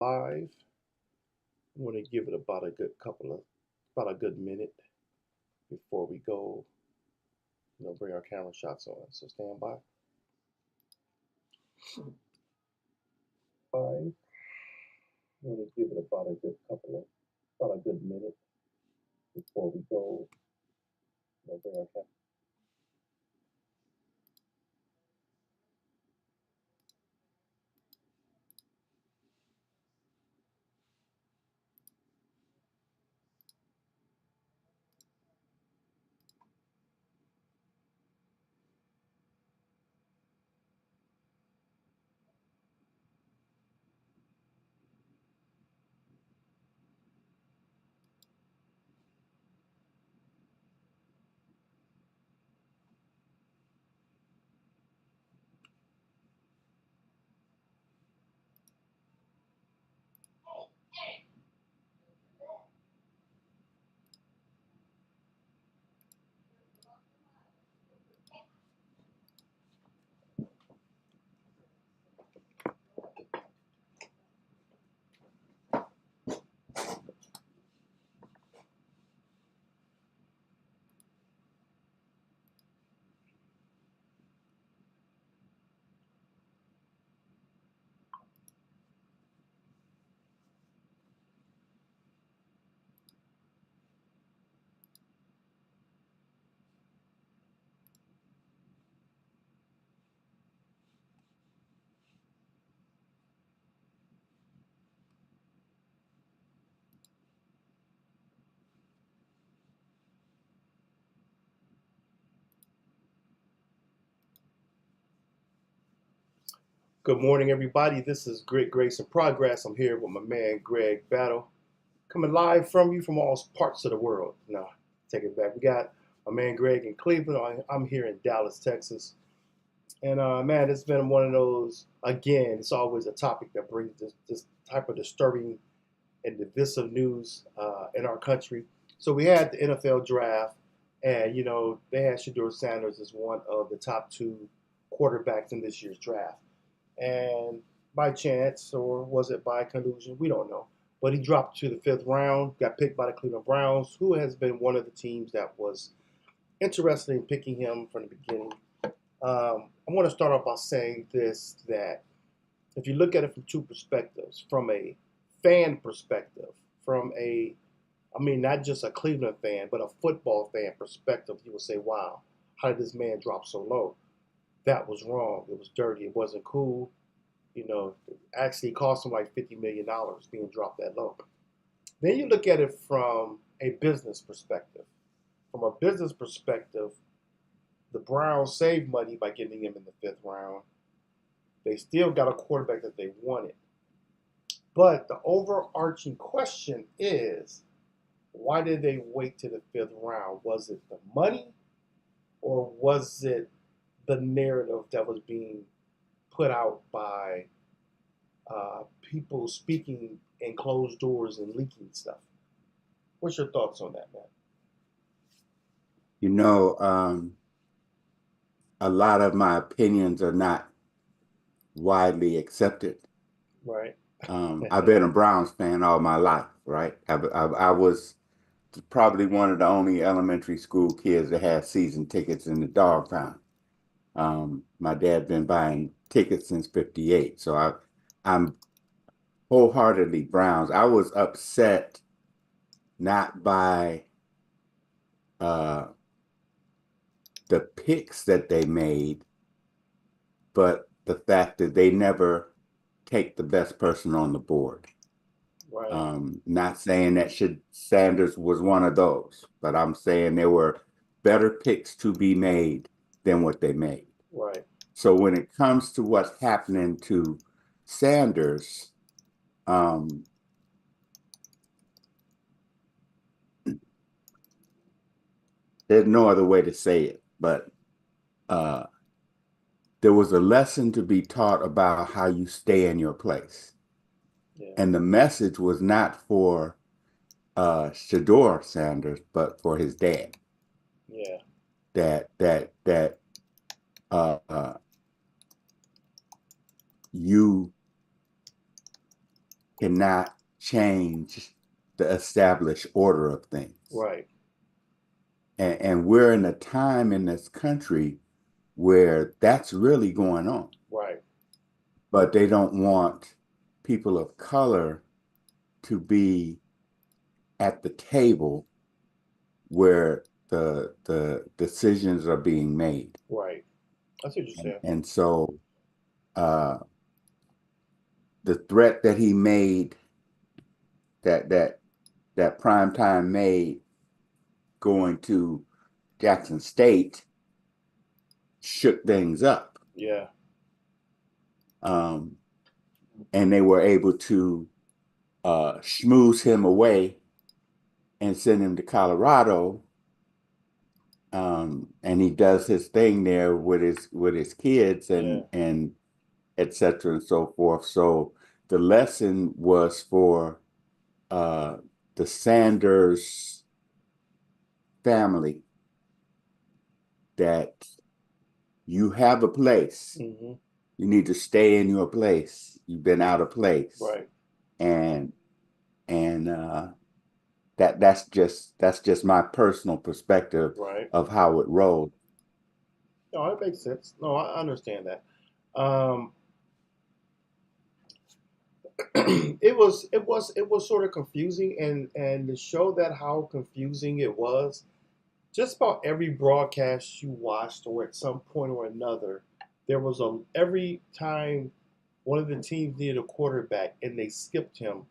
Live. I want to give it about a good minute before we go, bring our camera shots on. So stand by. Live. I want to give it about a good minute before we go, bring our camera. Good morning, everybody. This is Great Grace and Progress. I'm here with my man Greg Battle, coming live from you from all parts of the world. Now, take it back. We got my man Greg in Cleveland. I'm here in Dallas, Texas. And man, it's been one of those, again, it's always a topic that brings this type of disturbing and divisive news in our country. So we had the NFL draft, and, they had Shedeur Sanders as one of the top two quarterbacks in this year's draft. And by chance, or was it by collusion? We don't know. But he dropped to the fifth round, got picked by the Cleveland Browns, who has been one of the teams that was interested in picking him from the beginning. I want to start off by saying this, that if you look at it from two perspectives, from a fan perspective, not just a Cleveland fan, but a football fan perspective, you will say, wow, how did this man drop so low? That was wrong. It was dirty. It wasn't cool. It actually cost him like $50 million being dropped that low. Then you look at it from a business perspective. From a business perspective, the Browns saved money by getting him in the fifth round. They still got a quarterback that they wanted. But the overarching question is, why did they wait to the fifth round? Was it the money, or was it the narrative that was being put out by people speaking in closed doors and leaking stuff? What's your thoughts on that, man? You know, a lot of my opinions are not widely accepted. Right. I've been a Browns fan all my life, right? I was probably one of the only elementary school kids that had season tickets in the dog pound. My dad been buying tickets since '58, so I'm wholeheartedly Browns. I was upset not by uh, the picks that they made, but the fact that they never take the best person on the board. Right. Not saying that Sanders was one of those, but I'm saying there were better picks to be made than what they made. Right. So when it comes to what's happening to Sanders, um, there's no other way to say it, but uh, there was a lesson to be taught about how you stay in your place. Yeah. And the message was not for Shedeur Sanders, but for his dad. Yeah. That uh, uh, you cannot change the established order of things. Right. And we're in a time in this country where that's really going on. Right. But they don't want people of color to be at the table where the decisions are being made. Right. That's what you're saying. And so uh, the threat that he made, that that that prime time made going to Jackson State shook things up. Yeah. And they were able to schmooze him away and send him to Colorado. And he does his thing there with his kids Yeah. and et cetera and so forth. So the lesson was for the Sanders family that you have a place. Mm-hmm. You need to stay in your place. You've been out of place. Right. And that's just my personal perspective Right. of how it rolled. No, it makes sense. No, I understand that. Um, it was sort of confusing, and to show that how confusing it was, just about every broadcast you watched, or at some point or another, there was every time one of the teams needed a quarterback and they skipped him,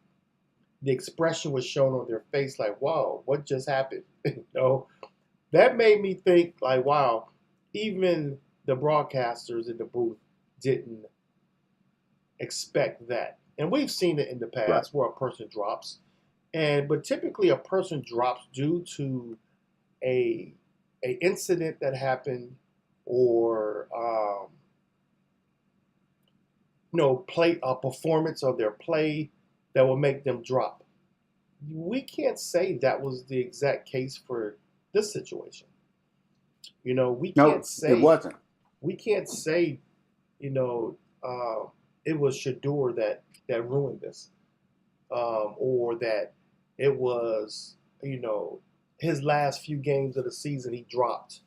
the expression was shown on their face like, "Wow, what just happened?" That made me think like, "Wow, even the broadcasters in the booth didn't expect that." And we've seen it in the Right. past where a person drops, but typically a person drops due to a incident that happened, or play a performance of their play that will make them drop. We can't say that was the exact case for this situation. We can't No, it say wasn't. we can't say you know it was Shador that ruined this, or that it was his last few games of the season he dropped,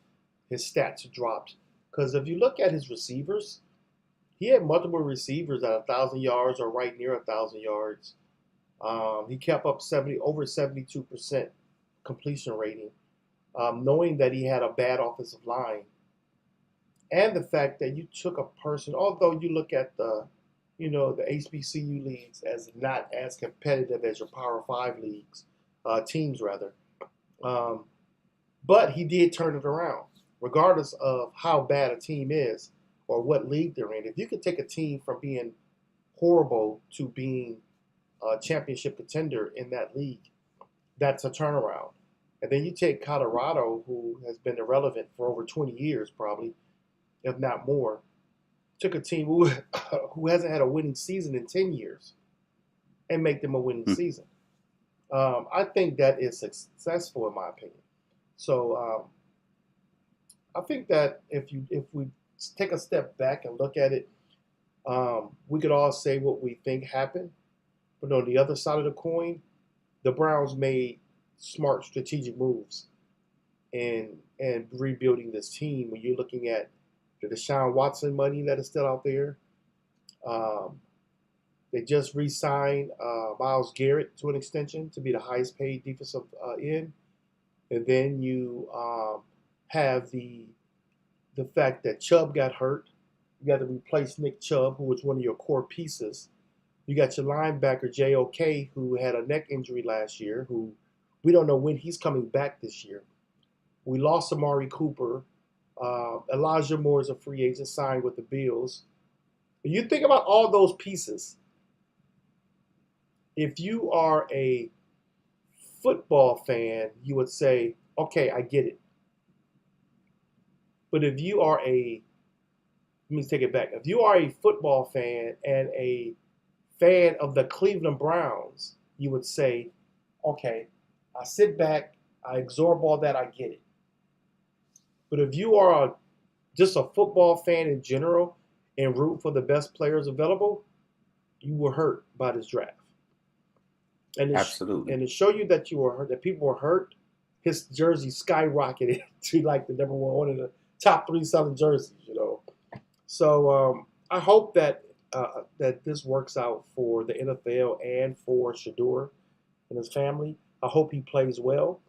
his stats dropped. Because if you look at his receivers, he had multiple receivers at 1,000 yards or right near 1,000 yards. He kept up over 72% completion rating, knowing that he had a bad offensive line, and the fact that you took a person. Although you look at the HBCU leagues as not as competitive as your Power Five leagues, teams rather. Um, but he did turn it around, regardless of how bad a team is or what league they're in. If you can take a team from being horrible to being a championship contender in that league, that's a turnaround. And then you take Colorado, who has been irrelevant for over 20 years, probably, if not more. Took a team who hasn't had a winning season in 10 years and make them a winning Hmm. season. I think that is successful, in my opinion. So I think that if we take a step back and look at it, we could all say what we think happened. But on the other side of the coin, the Browns made smart strategic moves and rebuilding this team. When you're looking at the Deshaun Watson money that is still out there, um, they just re-signed Myles Garrett to an extension to be the highest paid defensive end, and then you have the fact that Chubb got hurt. You got to replace Nick Chubb, who was one of your core pieces. You got your linebacker JOK, who had a neck injury last year, who we don't know when he's coming back this year. We lost Amari Cooper. Elijah Moore is a free agent signed with the Bills. You think about all those pieces. If you are a football fan, you would say, okay, I get it. But if you are let me take it back. If you are a football fan and a fan of the Cleveland Browns, you would say, okay, I sit back, I absorb all that, I get it. But if you are just a football fan in general and root for the best players available, you were hurt by this draft. and Absolutely. to show you that you were hurt, that people were hurt, his jersey skyrocketed to like the number one of the top three selling jerseys. So I hope that that this works out for the NFL and for Shador and his family. I hope he plays well.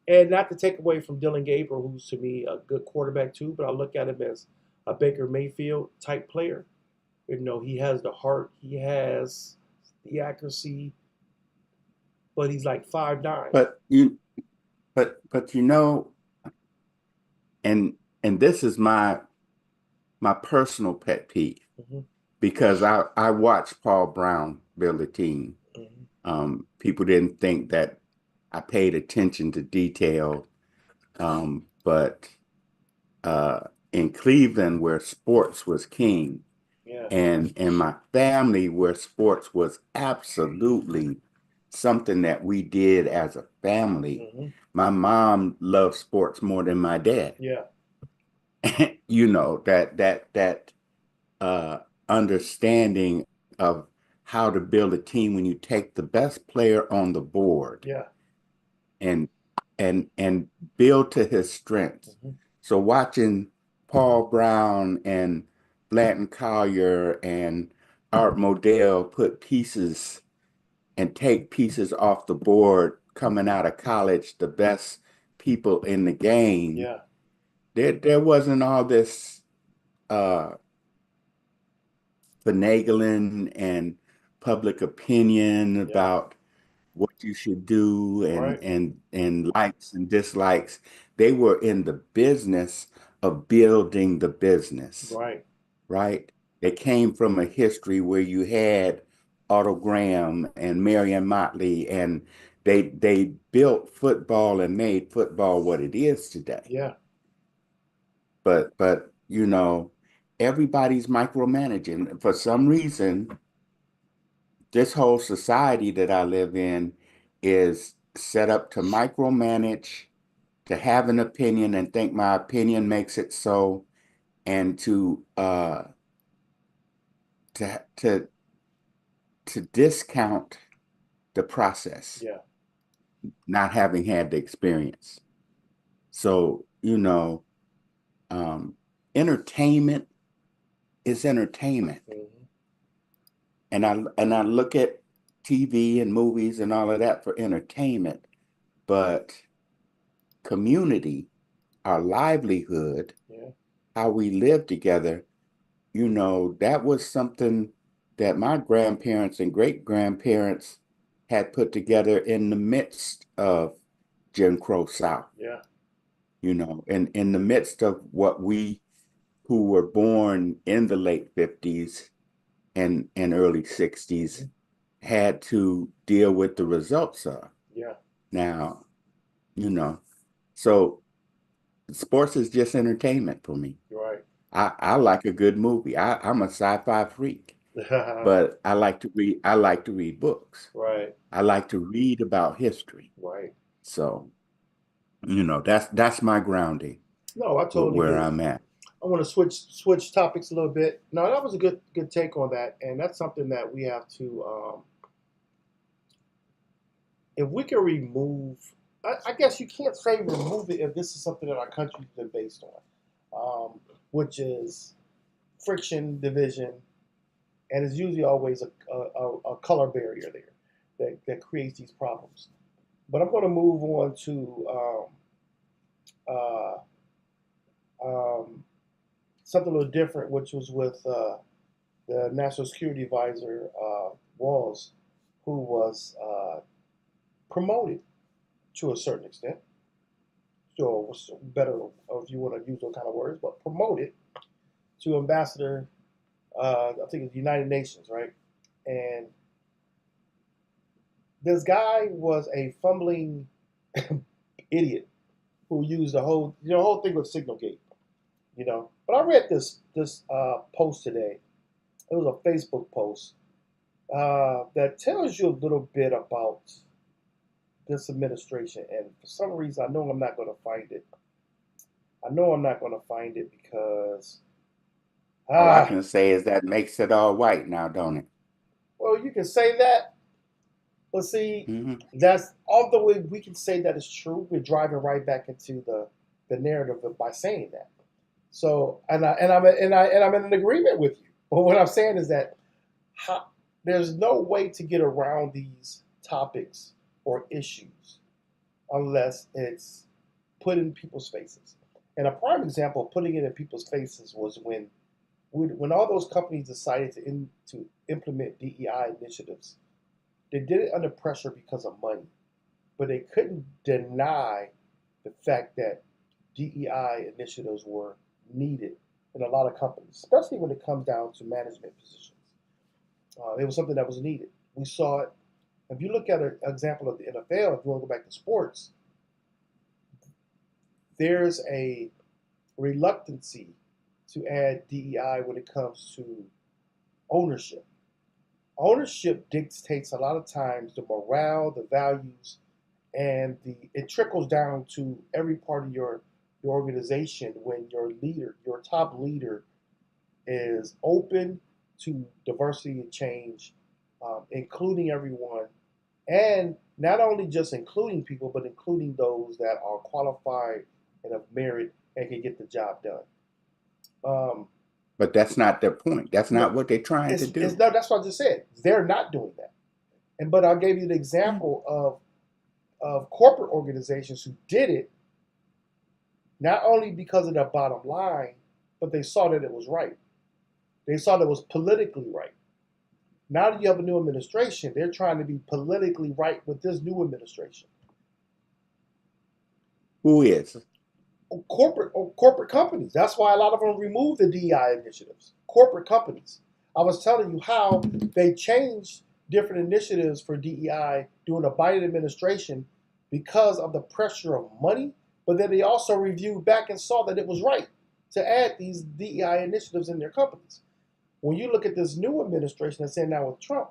And not to take away from Dylan Gabriel, who's to me a good quarterback too, but I look at him as a Baker Mayfield type player. He has the heart, he has the accuracy, but he's like 5'9". But but and this is my personal pet peeve Mm-hmm. because I watched Paul Brown build a team. Mm-hmm. People didn't think that I paid attention to detail, but uh, in Cleveland, where sports was king, Yeah. and in my family, where sports was absolutely something that we did as a family. Mm-hmm. My mom loved sports more than my dad. Yeah. That uh, understanding of how to build a team when you take the best player on the board Yeah. and and build to his strengths. Mm-hmm. So watching Paul Brown and Blanton Collier and Art Modell put pieces and take pieces off the board coming out of college, the best people in the game, Yeah. there wasn't all this uh finagling and public opinion Yeah. about what you should do Right. and likes and dislikes. They were in the business of building the business, Right. right? They came from a history where you had Otto Graham and Marion Motley, and they built football and made football what it is today. Yeah. But everybody's micromanaging. For some reason, this whole society that I live in is set up to micromanage, to have an opinion and think my opinion makes it so, and to to to discount the process, Yeah. not having had the experience. So, um, entertainment is entertainment. Mm-hmm. And I look at TV and movies and all of that for entertainment, but community, our livelihood, Yeah. how we live together, that was something that my grandparents and great grandparents had put together in the midst of Jim Crow South, Yeah. and in the midst of what we who were born in the late 50s and early 60s Mm-hmm. had to deal with the results of. Yeah. Now, you know, so sports is just entertainment for me. Right. I like a good movie. I'm a sci-fi freak, but I like to read books. Right. I like to read about history. Right. So, that's my grounding No, I with totally where get it. I'm at. I want to switch topics a little bit. No, that was a good take on that, and that's something that we have to. If we can remove, I guess you can't say remove it if this is something that our country's been based on, which is friction, division, and it's usually always a color barrier there that creates these problems. But I'm going to move on to uh, um, something a little different, which was with the National Security Advisor Walls, who was promoted to a certain extent. So what's better if you want to use those kind of words, but promoted to ambassador. I think it's the United Nations, right? And this guy was a fumbling idiot who used the whole thing with Signalgate. But I read this post today. It was a Facebook post that tells you a little bit about this administration, and for some reason, I know I'm not going to find it. I know I'm not going to find it because All I ah, can say is that makes it all white now, don't it? well, you can say that, But see, Hmm. that's although we can say that is true, we're driving right back into the narrative by saying that. So, I'm in an agreement with you. But what I'm saying is that how, there's no way to get around these topics or issues unless it's put in people's faces. And a prime example of putting it in people's faces was when all those companies decided to implement DEI initiatives. They did it under pressure because of money, but they couldn't deny the fact that DEI initiatives were needed in a lot of companies, especially when it comes down to management positions. It was something that was needed. We saw it. If you look at an example of the NFL, if you want to go back to sports, there's a reluctancy to add DEI when it comes to ownership. Ownership dictates a lot of times the morale, the values, and the it trickles down to every part of your organization when your leader, your top leader, is open to diversity and change, including everyone, and not only just including people, but including those that are qualified and of merit and can get the job done. Um, But that's not their point. That's no, not what they're trying to it's do. no. That's what I just said. They're not doing that. And but I gave you the example of corporate organizations who did it not only because of their bottom line, but they saw that it was right. They saw that it was politically right. Now that you have a new administration, they're trying to be politically right with this new administration. Who is? Corporate companies. That's why a lot of them removed the DEI initiatives. Corporate companies. I was telling you how they changed different initiatives for DEI during the Biden administration because of the pressure of money, but then they also reviewed back and saw that it was right to add these DEI initiatives in their companies. When you look at this new administration that's in now with Trump,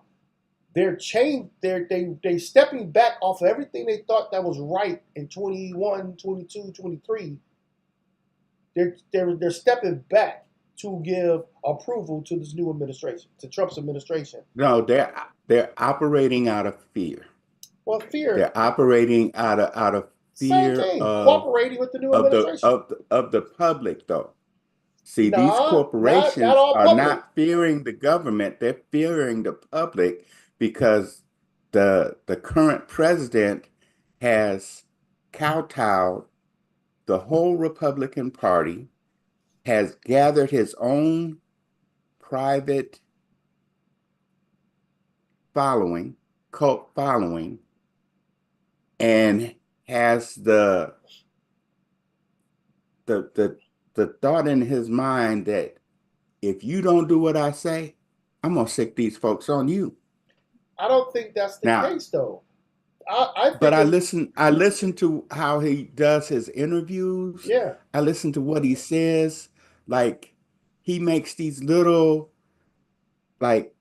they stepping back off of everything they thought that was right in 21, 22, 23. They're stepping back to give approval to this new administration, to Trump's administration. No, they're operating out of fear. Well, fear, They're operating out of same fear thing, cooperating with the new administration. of the public though. See, these Nah, not corporations all are public. not fearing the government, they're fearing the public because the current president has kowtowed the whole Republican Party, has gathered his own private following, cult following, and has the the thought in his mind that if you don't do what I say, I'm gonna sick these folks on you. I don't think that's the Now, case though. I but think it's I listen to how he does his interviews. yeah, I listen to what he says. Like he makes these little like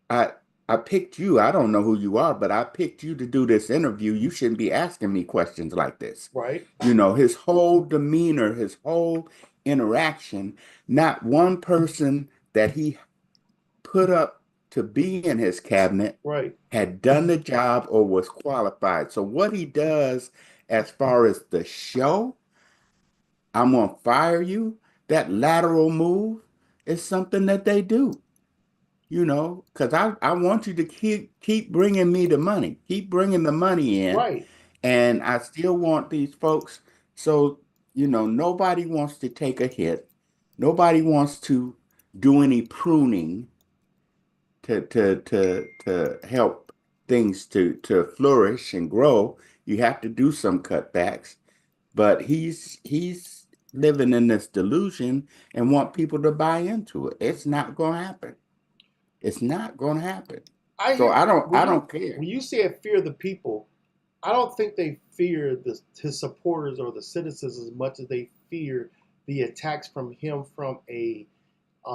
I I picked you. I don't know who you are, but I picked you to do this interview. You shouldn't be asking me questions like this. right, His whole demeanor, his whole interaction, not one person that he put up to be in his cabinet right. had done the job or was qualified. So what he does as far as the show, I'm gonna fire you, that lateral move is something that they do. Because I want you to keep bringing me the money, keep bringing the money in, Right. and I still want these folks. So, nobody wants to take a hit. Nobody wants to do any pruning to help things to flourish and grow. You have to do some cutbacks, but he's living in this delusion and want people to buy into it. It's not going to happen. It's not going to happen. I So hear I don't care. when you say fear the people, I don't think they fear his supporters or the citizens as much as they fear the attacks from him from a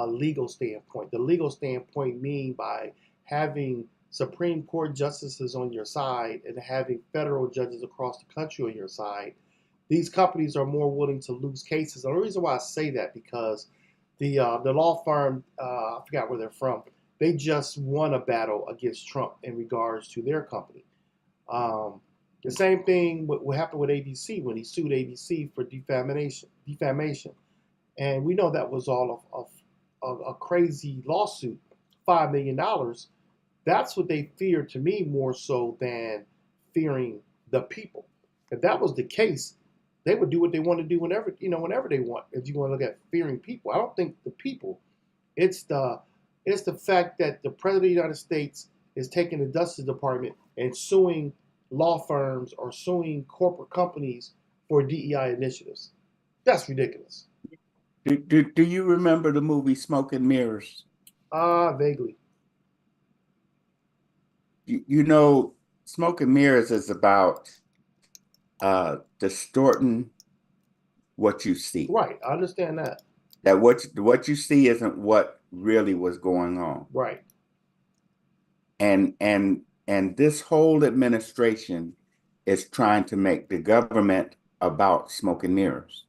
legal standpoint. The legal standpoint mean by having Supreme Court justices on your side and having federal judges across the country on your side. These companies are more willing to lose cases. And the reason why I say that because the law firm I forgot where they're from. They just won a battle against Trump in regards to their company. Um, the same thing what happened with ABC when he sued ABC for defamation, and we know that was all of a crazy lawsuit, $5 million. That's what they feared to me more so than fearing the people. If that was the case, they would do what they want to do whenever they want. If you want to look at fearing people, I don't think the people. It's the fact that the president of the United States is taking the Justice Department and suing law firms or suing corporate companies for DEI initiatives. That's ridiculous. Do you remember the movie Smoke and Mirrors? Vaguely. You know, Smoke and Mirrors is about distorting what you see. Right. I understand that. That what you see isn't what really was going on. Right. And this whole administration is trying to make the government about smoke and mirrors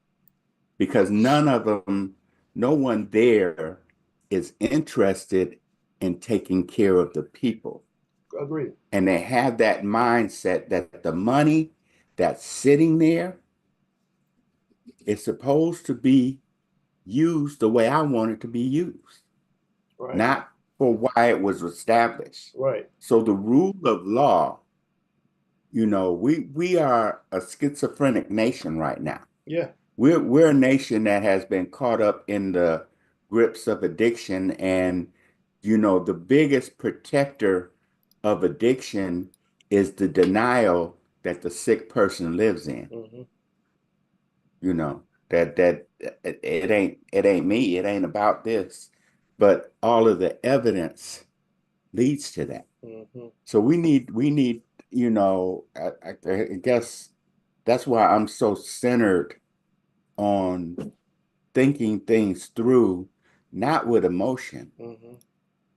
because no one there is interested in taking care of the people. Agree. And they have that mindset that the money that's sitting there is supposed to be used the way I want it to be used, Right. not for why it was established. Right. So the rule of law, we are a schizophrenic nation right now. Yeah. We're a nation that has been caught up in the grips of addiction, and the biggest protector of addiction is the denial that the sick person lives in. Mm-hmm. That it ain't me, it ain't about this, but all of the evidence leads to that. Mm-hmm. So we need, I guess that's why I'm so centered on thinking things through, not with emotion, Mm-hmm.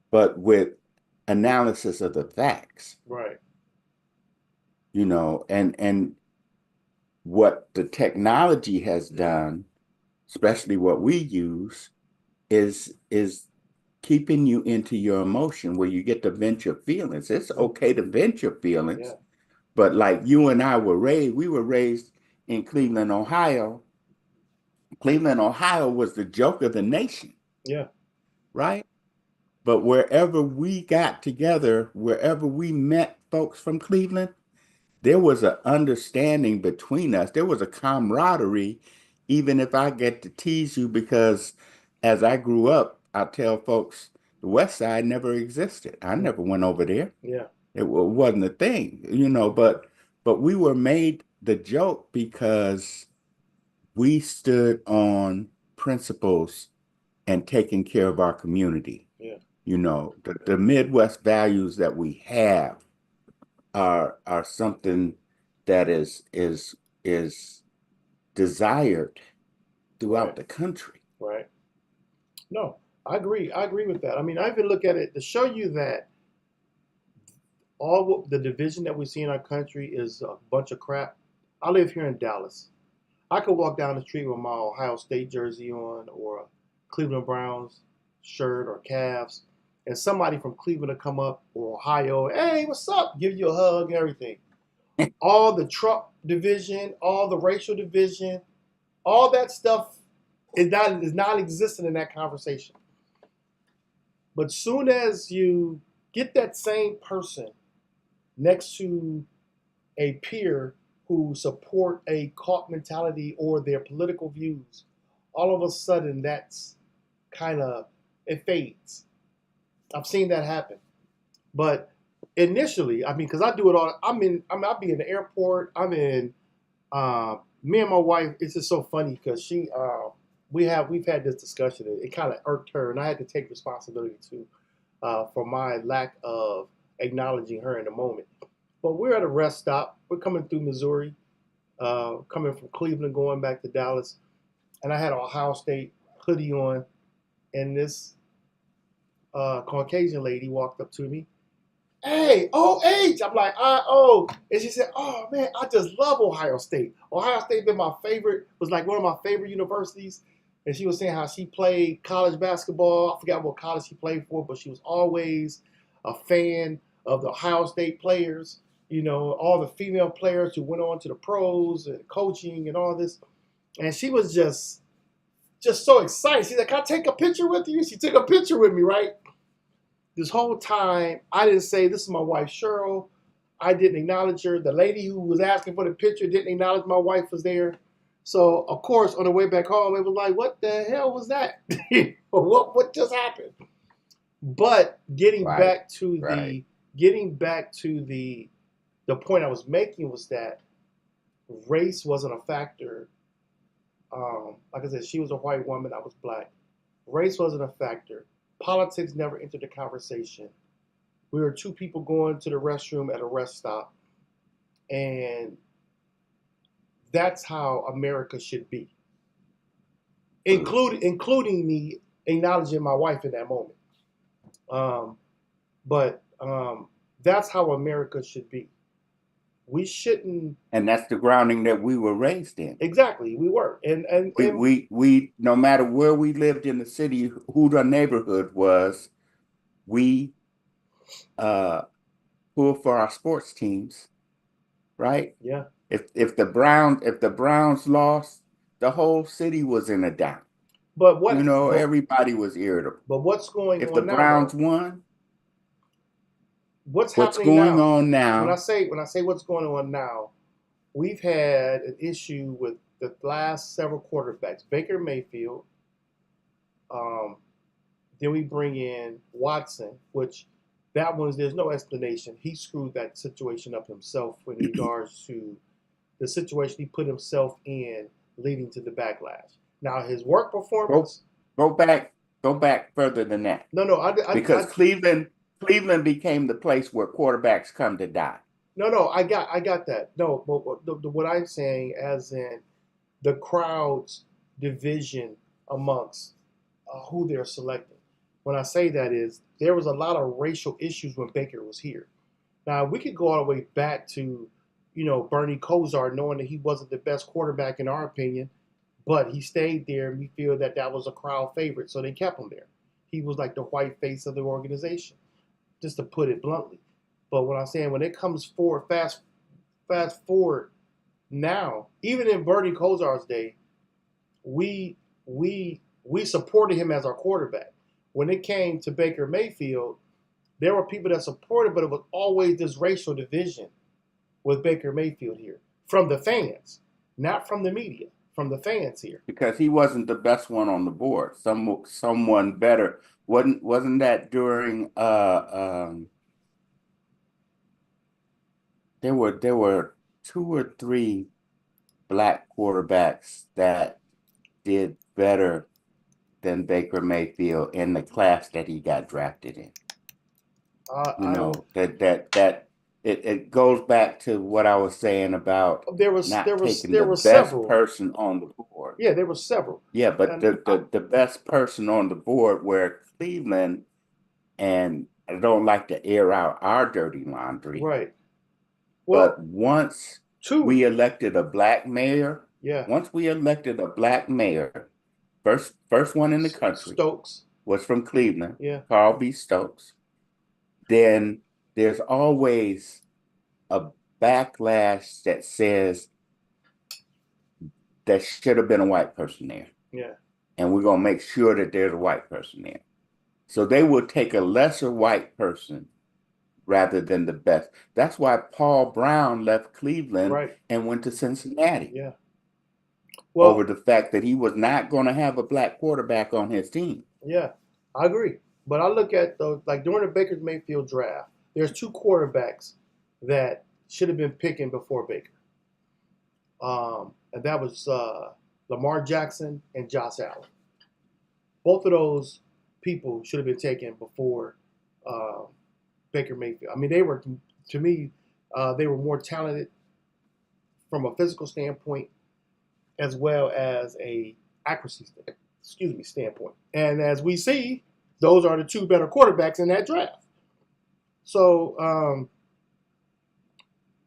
but with analysis of the facts, Right. and what the technology has done, especially what we use, is keeping you into your emotion where you get to vent your feelings. It's okay to vent your feelings, Yeah. but like you and I we were raised in Cleveland, Ohio. Cleveland, Ohio was the joke of the nation, Yeah. right? But wherever we got together, wherever we met folks from Cleveland, there was an understanding between us. There was a camaraderie, even if I get to tease you, because as I grew up, I tell folks the West Side never existed. I Mm. never went over there. Yeah. It wasn't a thing, but we were made the joke because we stood on principles and taking care of our community. Yeah. The Midwest values that we have are something that is desired throughout Right. the country. Right. No, I agree. I agree with that. I mean, I even look at it to show you that all the division that we see in our country is a bunch of crap. I live here in Dallas. I could walk down the street with my Ohio State jersey on or a Cleveland Browns shirt or Cavs, and somebody from Cleveland will come up or Ohio, hey, what's up? Give you a hug and everything. All the Trump division, all the racial division, all that stuff is non-existent in that conversation. But soon as you get that same person next to a peer who support a cult mentality or their political views, all of a sudden that's kind of it fades. I've seen that happen. But initially, I mean, because I do it all. I'll be in the airport. I'm in. Me and my wife. It's just so funny because we've had this discussion. It kind of irked her, and I had to take responsibility too for my lack of acknowledging her in the moment. But we're at a rest stop. We're coming through Missouri, coming from Cleveland, going back to Dallas, and I had an Ohio State hoodie on, and this Caucasian lady walked up to me. Hey, OH! I'm like, oh. And she said, oh, man, I just love Ohio State. Ohio State been my favorite, was like one of my favorite universities. and she was saying how she played college basketball. I forgot what college she played for, but she was always a fan of the Ohio State players. You know, all the female players who went on to the pros and coaching and all this. And she was just so excited. She's like, "Can I take a picture with you?" She took a picture with me, right? This whole time, I didn't say, "This is my wife, Cheryl." I didn't acknowledge her. The lady who was asking for the picture didn't acknowledge my wife was there. So, of course, on the way back home, it was like, "What the hell was that? What just happened?" But Right. Right. getting back to the point I was making was that race wasn't a factor. Like I said, she was a white woman, I was black. Race wasn't a factor. Politics never entered the conversation. We were two people going to the restroom at a rest stop, and that's how America should be, Absolutely. including me acknowledging my wife in that moment. Um, but that's how America should be. We shouldn't. And that's the grounding that we were raised in. Exactly, we were, and We no matter where we lived in the city, who the neighborhood was, we uh pulled for our sports teams, right? yeah. If the Browns lost, the whole city was in a down. But You what? know, everybody was irritable. But what's going If the on now, Browns though? won, What's what's happening going now? on When I now? say when I say what's going on now, we've had an issue with the last several quarterbacks. Baker Mayfield. Um, then we bring in Watson, which that one's there's no explanation. He screwed that situation up himself in regards to the situation he put himself in, leading to the backlash. Now his work Go performance. go back further than that. No, no, Because Cleveland became the place where quarterbacks come to die. no, I got that. No, but what I'm saying, as in the crowd's division amongst who they're selecting. When I say that is, there was a lot of racial issues when Baker was here. Now we could go all the way back to, Bernie Kosar, knowing that he wasn't the best quarterback in our opinion, but he stayed there, and we feel that that was a crowd favorite, so they kept him there. He was like the white face of the organization, just to put it bluntly. But what I'm saying, when it comes forward, fast forward now, even in Bernie Kosar's day, we we supported him as our quarterback. When it came to Baker Mayfield, there were people that supported, but it was always this racial division with Baker Mayfield here from the fans, not from the media, from the fans here. Because he wasn't the best one on the board. Someone better. Wasn't that during there were two or three black quarterbacks that did better than Baker Mayfield in the class that he got drafted in. You I don't. know, it goes back to what I was saying about There was there not was taking there the were best several. person on the board. Yeah, there were several, Yeah, but and the best person on the board were Cleveland, and I don't like to air out our dirty laundry, right. but Well, once two. we elected a black mayor, Yeah, once we elected a black mayor, first one in the country Stokes. was from Cleveland, Yeah, Carl B. Stokes, then there's always a backlash that says there should have been a white person there. yeah, And we're going to make sure that there's a white person there. So they will take a lesser white person rather than the best. That's why Paul Brown left Cleveland right. and went to Cincinnati Yeah. over Well, the fact that he was not going to have a black quarterback on his team. yeah, I agree. But I look at those like during the Baker Mayfield draft, there's two quarterbacks that should have been picking before Baker, and that was Lamar Jackson and Josh Allen. Both of those people should have been taken before um, Baker Mayfield. I mean, they were to me, they were more talented from a physical standpoint as well as a accuracy, standpoint. And as we see, those are the two better quarterbacks in that draft. So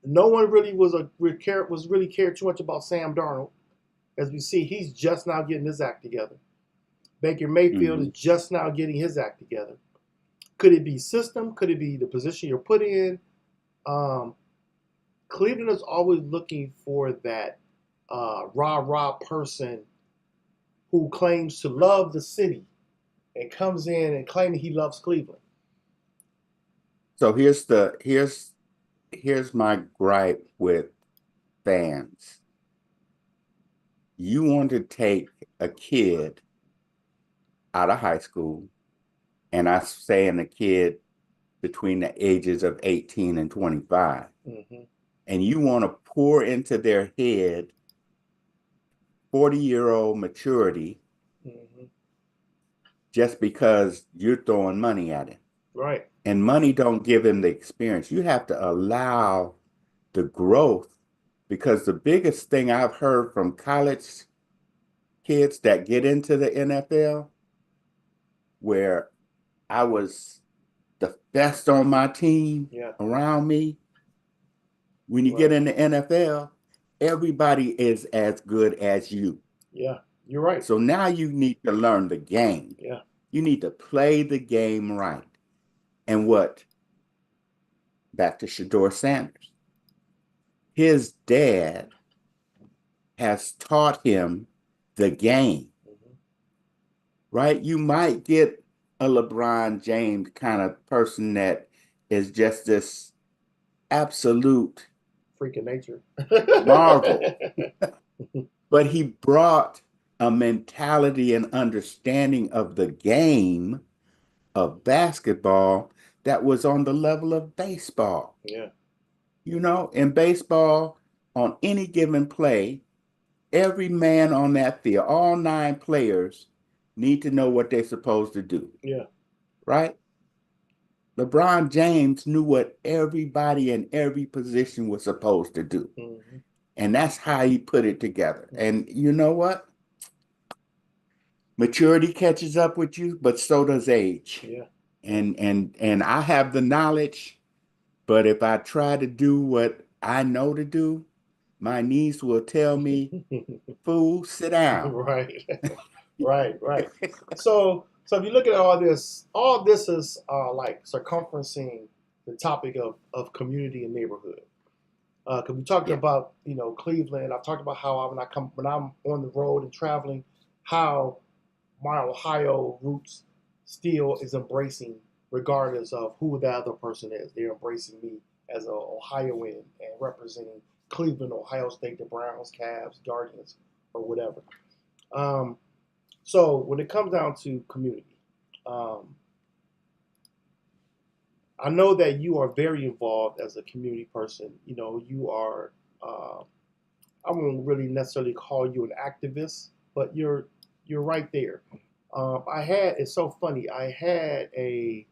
no one really was really cared too much about Sam Darnold. As we see, he's just now getting his act together. Baker Mayfield is Hmm. just now getting his act together. Could it be system? Could it be the position you're put in? Um, Cleveland is always looking for that rah rah person who claims to love the city and comes in and claiming he loves Cleveland. So here's my gripe with fans. You want to take a kid out of high school, and I'm saying a kid between the ages of 18 and 25, Mm-hmm. and you want to pour into their head 40-year-old maturity Mm-hmm. just because you're throwing money at it. Right. And money don't give him the experience. You have to allow the growth, because the biggest thing I've heard from college kids that get into the NFL, where I was the best on my team Yeah. around me, when you get Right. in the NFL, everybody is as good as you. Yeah. You're right. So now you need to learn the game. Yeah. You need to play the game right. And what? Back to Shador Sanders. His dad has taught him the game, Mm-hmm. right? You might get a LeBron James kind of person that is just this absolute Freak of nature. marvel, but he brought a mentality and understanding of the game of basketball that was on the level of baseball. Yeah. In baseball, on any given play, every man on that field, all nine players, need to know what they're supposed to do, Yeah. right? LeBron James knew what everybody in every position was supposed to do. Mm-hmm. And that's how he put it together. Mm-hmm. And you know what? Maturity catches up with you, but so does age. Yeah. Yeah. And I have the knowledge, but if I try to do what I know to do, my niece will tell me, "Fool, sit down." Right. Right. Right. So if you look at all this is like circumferencing the topic of community and neighborhood. Because we talked Yeah. about Cleveland. I've talked about how when I'm on the road and traveling, how my Ohio roots still is embracing, regardless of who the other person is. They're embracing me as an Ohioan and representing Cleveland, Ohio State, the Browns, Cavs, Guardians, or whatever. Um, so when it comes down to community, um, I know that you are very involved as a community person. You are. I won't really necessarily call you an activist, but you're right there. It's so funny. I had a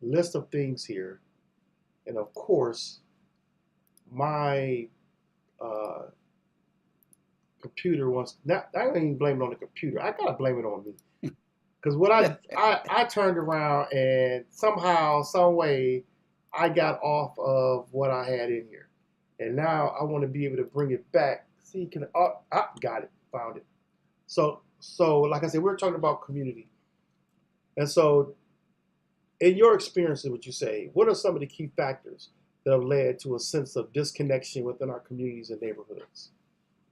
list of things here, and of course, my uh, computer wants. Not, I don't even blame it on the computer. I gotta blame it on me because what I turned around and somehow, some way, I got off of what I had in here, and now I want to be able to bring it back. See, can got it, found it. So like I said, we're talking about community, and so in your experiences, would you say what are some of the key factors that have led to a sense of disconnection within our communities and neighborhoods?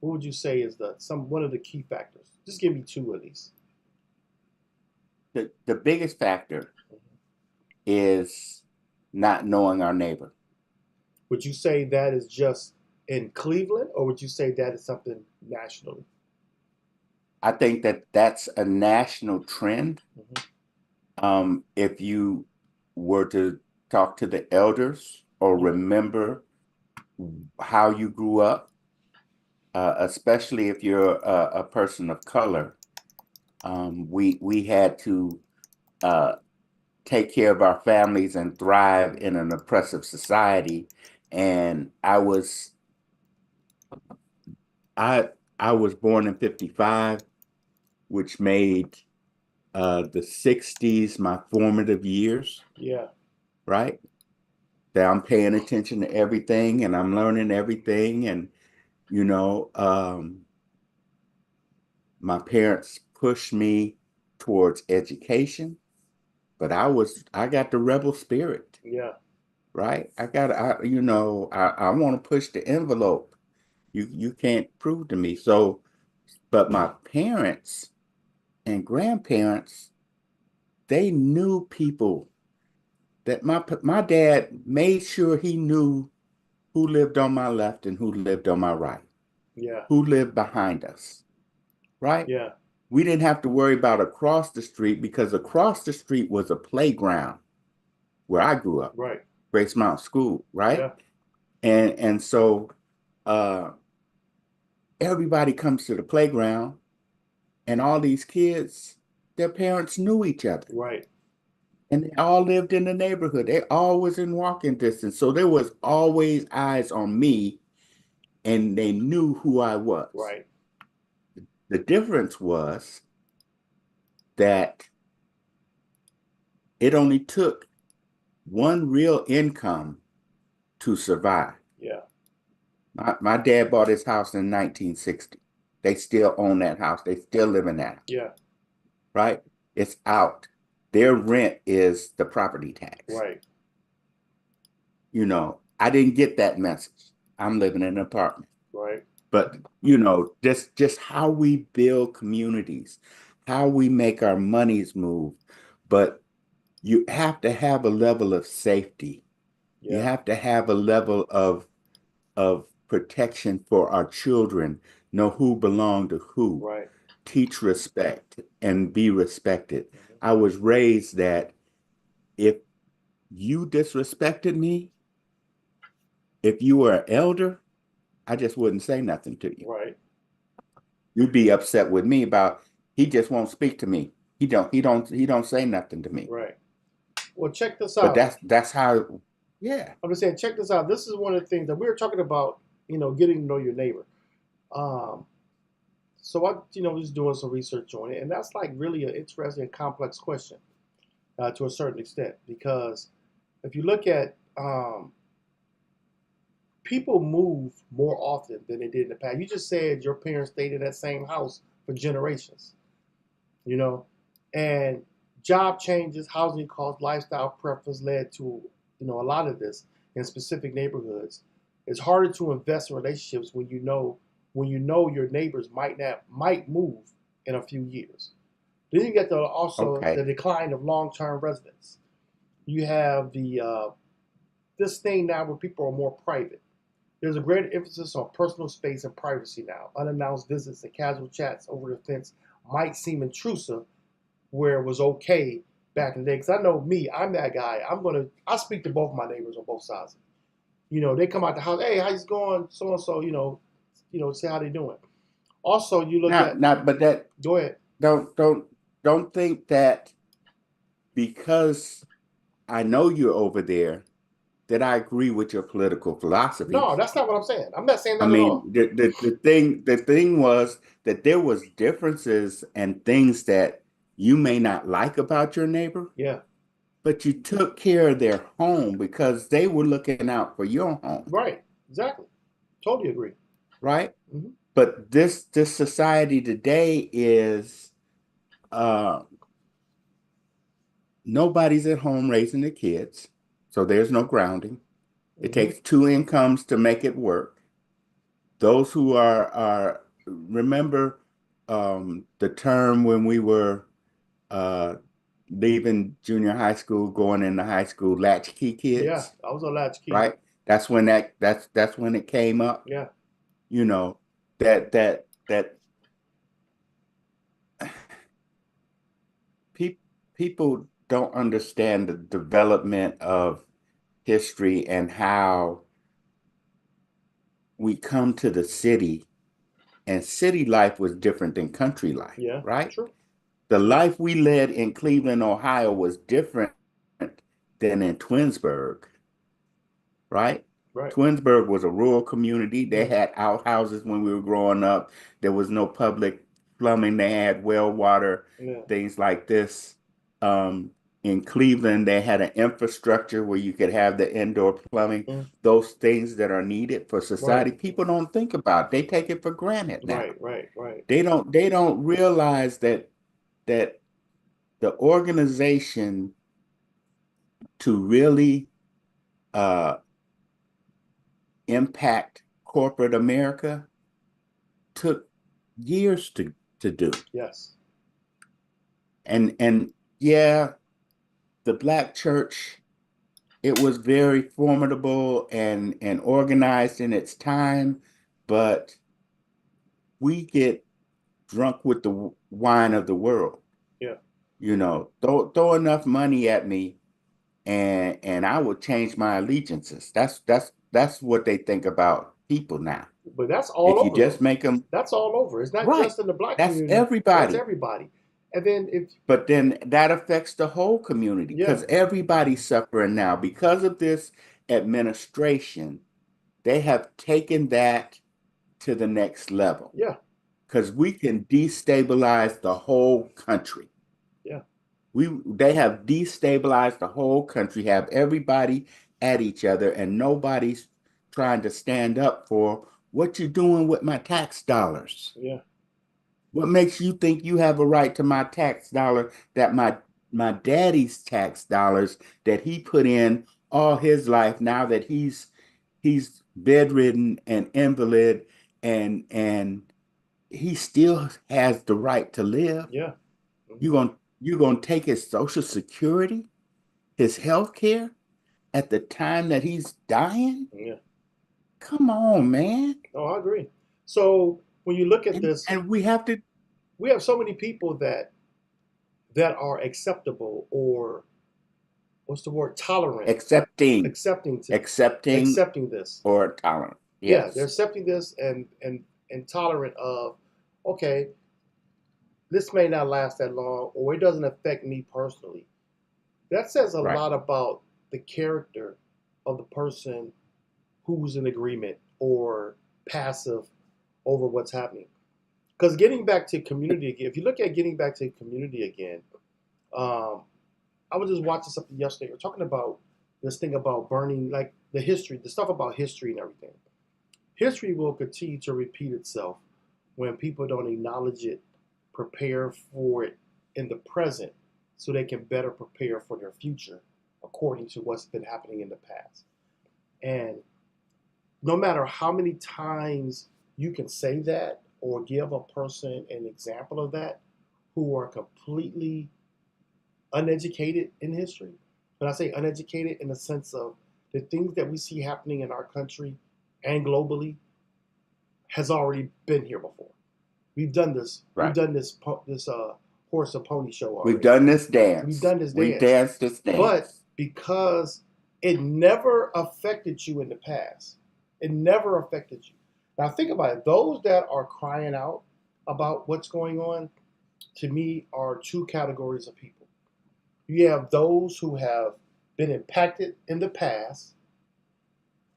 What would you say is the some one of the key factors? Just give me two at least. The biggest factor is not knowing our neighbor. Would you say that is just in Cleveland, or would you say that is something nationally? I think that that's a national trend. Mm-hmm. If you were to talk to the elders or Yeah. remember how you grew up, especially if you're a person of color, we had to uh, take care of our families and thrive in an oppressive society. And I I was born in 55, which made the 60s my formative years, Yeah. right? That I'm paying attention to everything and I'm learning everything. And, you know, um, my parents pushed me towards education, but I got the rebel spirit, Yeah. right? I want to push the envelope. You can't prove to me. So, but my parents and grandparents, they knew people that my dad made sure he knew who lived on my left and who lived on my right, Yeah. who lived behind us, right? Yeah. We didn't have to worry about across the street because across the street was a playground where I grew up, Right. Grace Mount School, right? Yeah. And so uh, everybody comes to the playground, and all these kids, their parents knew each other, Right. and they all lived in the neighborhood. They all was in walking distance, so there was always eyes on me, and they knew who I was. Right. The difference was that it only took one real income to survive. Yeah. My dad bought his house in 1960. They still own that house. They still live in that, Yeah. right? It's out. Their rent is the property tax. Right. I didn't get that message. I'm living in an apartment. Right. But, just how we build communities, how we make our monies move. But you have to have a level of safety. You Yeah. have to have a level of protection for our children, know who belong to who, Right. teach respect and be respected. Mhm. I was raised that if you disrespected me, if you were an elder, I just wouldn't say nothing to you. Right. You'd be upset with me about he just won't speak to me. He don't say nothing to me. Right. Well, check this But out. that's how, yeah. I'm just saying, check this out. This is one of the things that we were talking about. Getting to know your neighbor. Um, so I, was doing some research on it, and that's like really an interesting and complex question to a certain extent because if you look at people move more often than they did in the past. You just said your parents stayed in that same house for generations, you know, and job changes, housing costs, lifestyle preference led to, a lot of this in specific neighborhoods. It's harder to invest in relationships when you know your neighbors might move in a few years. Then you get also the Okay. decline of long-term residents. You have the this thing now where people are more private. There's a greater emphasis on personal space and privacy now. Unannounced visits and casual chats over the fence might seem intrusive where it was okay back in the day. Because I know me, I'm that guy. I speak to both my neighbors on both sides. They come out the house, hey, how's it going? So and so, say how they doing. Also, you look at, But that go ahead. don't think that because I know you're over there that I agree with your political No, philosophies. that's not what I'm saying. I'm not saying I that at mean, all. the thing was that there was differences and things that you may not like about your neighbor, Yeah, but you took care of their home because they were looking out for your home, right. Exactly. Totally agree. right? Hmm. But this society today is uh nobody's at home raising the kids, so there's no grounding. It Hmm. takes two incomes to make it work. Those who are remember the term when we were uh, leaving junior high school, going into high school, latchkey Yeah, kids, I was a latchkey. right? That's when it came up. Yeah, You know that pe people don't understand the development of history and how we come to the city, and city life was different than country life, yeah, right? true. The life we led in Cleveland, Ohio was different than in Twinsburg, right? Right. Twinsburg was a rural community. They Hmm. had outhouses when we were growing up. There was no public plumbing. They had well water, Yeah. things like this. Um, In Cleveland, they had an infrastructure where you could have the indoor plumbing, Mm, those things that are needed for right, society. People don't think about. They take it for granted now. right. They don't realize that the organization to really uh, impact corporate America took years to do. Yes. And yeah, the black church, it was very formidable and organized in its time, but we get drunk with the wine of the world. Yeah. Throw enough money at me and I will change my allegiances. That's what they think about people now. But that's all If you over just though. make them That's all over. It's not right, just in the black that's community. That's everybody. everybody. And then if But then that affects the whole community yeah, because everybody's suffering now because of this administration. They have taken that to the next level yeah, because we can destabilize the whole country. yeah, They have destabilized the whole country, have everybody at each other, and nobody's trying to stand up for what you're doing with my tax dollars. yeah, What makes you think you have a right to my tax dollar that my daddy's tax dollars that he put in all his life now that he's bedridden and invalid and he still has the right to live. yeah. You Hmm. going you gonna take his social security, his health care at the time that he's dying? Yeah. Come on, man. Oh, I agree. So when you look at And this, and we have to we have so many people that are acceptable or what's the word tolerant, accepting, accepting to accepting accepting this. or tolerant. Yeah, they're Yes, accepting this and tolerant of okay, this may not last that long or it doesn't affect me personally. That says a right. lot about the character of the person who's in agreement or passive over what's happening. Because getting back to community again, if you look at getting back to community again, um, I was just watching something yesterday. We're talking about this thing about burning, like the history, the stuff about history and everything. History will continue to repeat itself when people don't acknowledge it, prepare for it in the present, so they can better prepare for their future according to what's been happening in the past. And no matter how many times you can say that or give a person an example of that who are completely uneducated in history, when I say uneducated in the sense of the things that we see happening in our country and globally has already been here before. We've done this. We've Right. done this horse and pony show We've already. done this We've dance. done this We've dance, danced this but dance. because it never affected you in the past, it never affected you. Now think about it. Those that are crying out about what's going on, to me, are two categories of people. You have those who have been impacted in the past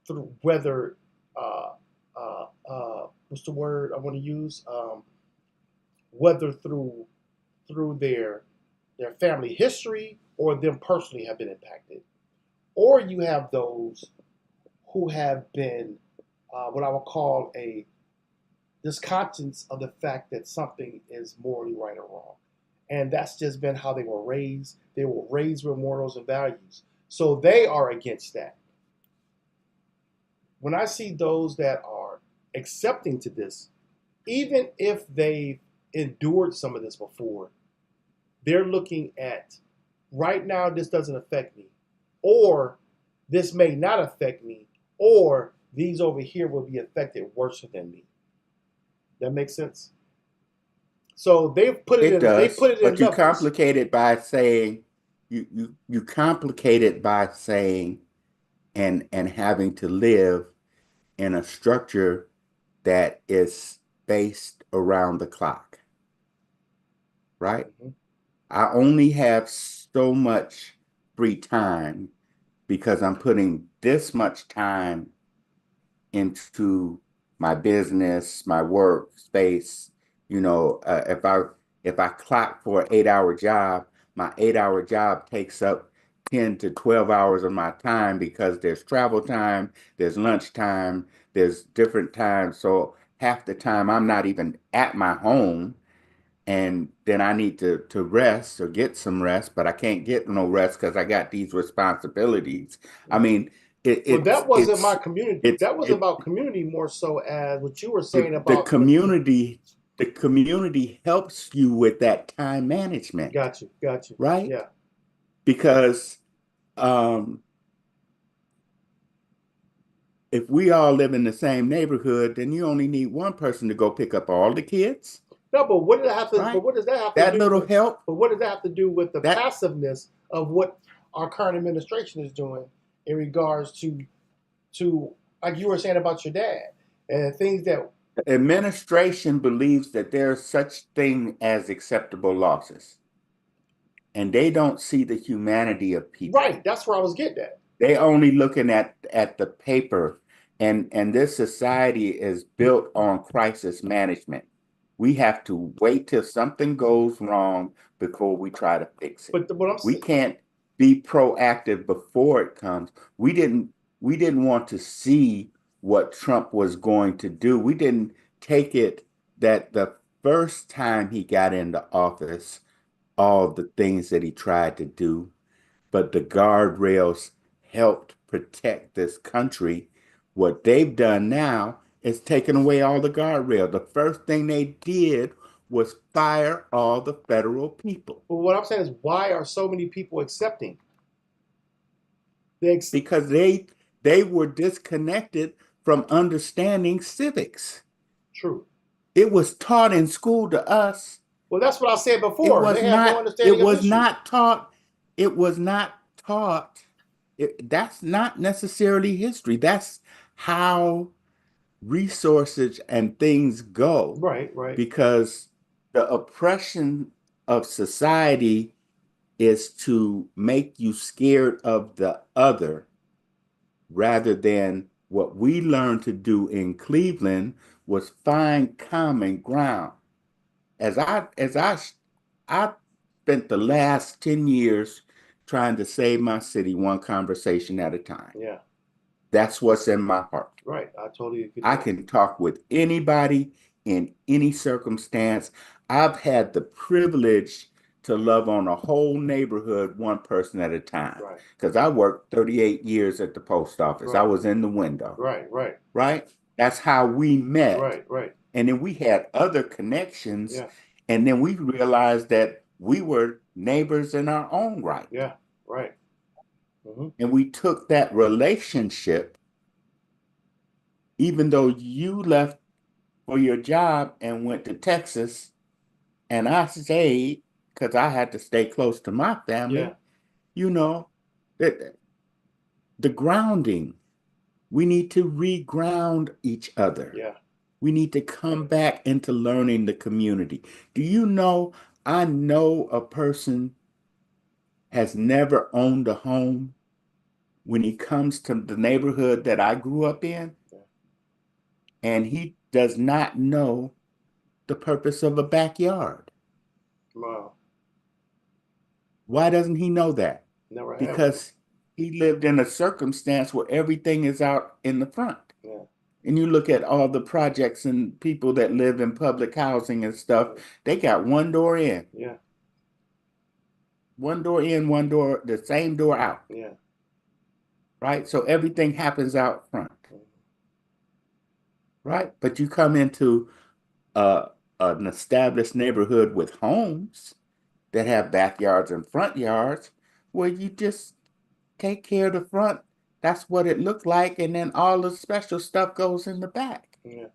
through whether what's the word I want to use, whether through their family history or them personally have been impacted, or you have those who have been what I would call a discontents of the fact that something is morally right or wrong. And that's just been how they were raised. They were raised with morals and values. So they are against that. When I see those that are accepting to this, even if they've endured some of this before, they're looking at right now, this doesn't affect me, or this may not affect me, or these over here will be affected worse than me. That makes sense. So It they does, put it in but you levels. complicate it by saying you complicate it by saying and having to live in a structure that is based around the clock, right? Mhm. I only have so much free time because I'm putting this much time into my business, my work space. If I clock for an 8-hour job, my 8 hour job takes up 10 to 12 hours of my time because there's travel time, there's lunch time, there's different times. So half the time I'm not even at my home, and then I need to rest or get some rest, but I can't get no rest because I got these responsibilities. I Yeah. mean, it, Well, it's it's that was it about community more so as what you were saying the about what. community helps you with that time management, Got you. right? Yeah. Because um, if we all live in the same neighborhood, then you only need one person to go pick up all the kids, No, but what did it have to? But right? what does that have to That do little with? help, But what does that have to do with the that passiveness of what our current administration is doing in regards to like you were saying about your dad and things that. administration believes that there's such thing as acceptable losses, and they don't see the humanity of people. Right. That's where I was getting at. They only looking at the paper, and this society is built on crisis management. We have to wait till something goes wrong before we try to fix it. What I'm We saying. can't be proactive before it comes. We didn't want to see what Trump was going to do. We didn't take it that the first time he got into office, all the things that he tried to do, but the guardrails helped protect this country. What they've done now is taken away all the guardrails. The first thing they did was fire all the federal people But what I'm saying is, why are so many people accepting? They ex- because they were disconnected from understanding civics. True. It was taught in school to us. Well, that's what I said It before. was They have no not, it understanding of was history. not taught, it was not taught. That's not necessarily history. That's how resources and things go, Right. Right. because the oppression of society is to make you scared of the other, rather than what we learned to do in Cleveland was find common ground. As I spent the last 10 years trying to save my city one conversation at a time. Yeah. That's what's in my heart. Right. I totally agree I there. can talk with anybody in any circumstance. I've had the privilege to love on a whole neighborhood one person at a time, Right. because I worked 38 years at the post office. I Right. was in the window, Right. Right. right? That's how we met. Right. Right. And then we had other connections. Yeah. And then we realized that we were neighbors in our own right. Yeah. Right. Hmm. And we took that relationship, even though you left for your job and went to Texas, and I stayed because I had to stay close to my Yeah. family, you know, that the grounding, we need to reground each other. Yeah. We need to come back into learning the community. Do you know, I know a person has never owned a home when he comes to the neighborhood that I grew up in, Yeah. and he does not know the purpose of a backyard. Wow. Why doesn't he know that? Never had one. Because he lived in a circumstance where everything is out in the front. Yeah. And you look at all the projects and people that live in public housing and stuff, they got one door in, Yeah. one door in, one door, the same door out, Yeah. right? So everything happens out front, right? But you come into uh, an established neighborhood with homes that have backyards and front yards, where you just take care of the front. That's what it looked like. And then all the special stuff goes in the back. Yeah.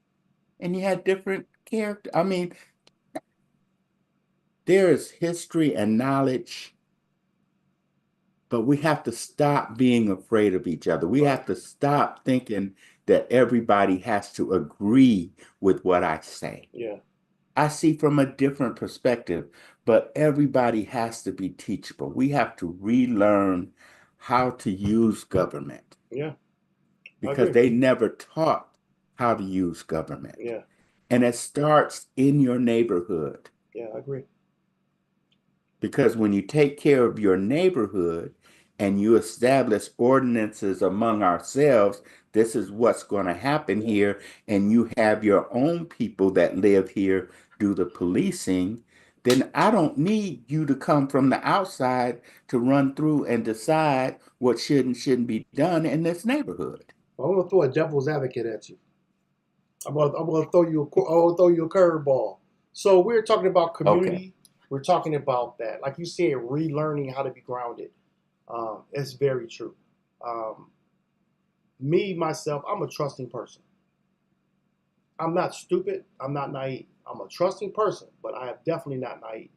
And you had different character. I mean, there is history and knowledge, but we have to stop being afraid of each other. We Right. have to stop thinking that everybody has to agree with what I say. Yeah. I see from a different perspective, but everybody has to be teachable. We have to relearn how to use government, Yeah. I because agree. they never taught how to use government. Yeah. And it starts in your neighborhood. Yeah. I agree. Because when you take care of your neighborhood and you establish ordinances among ourselves, this is what's going to happen here, and you have your own people that live here do the policing, then I don't need you to come from the outside to run through and decide what should and shouldn't be done in this neighborhood. I'm gonna throw a devil's advocate at you. I'm gonna throw you a curveball. So we're talking about Okay. community. We're talking about that, like you said, relearning how to be grounded. It's very true. Um, Me myself, I'm a trusting person. I'm not stupid. I'm not naive. I'm a trusting person, but I am definitely not naive.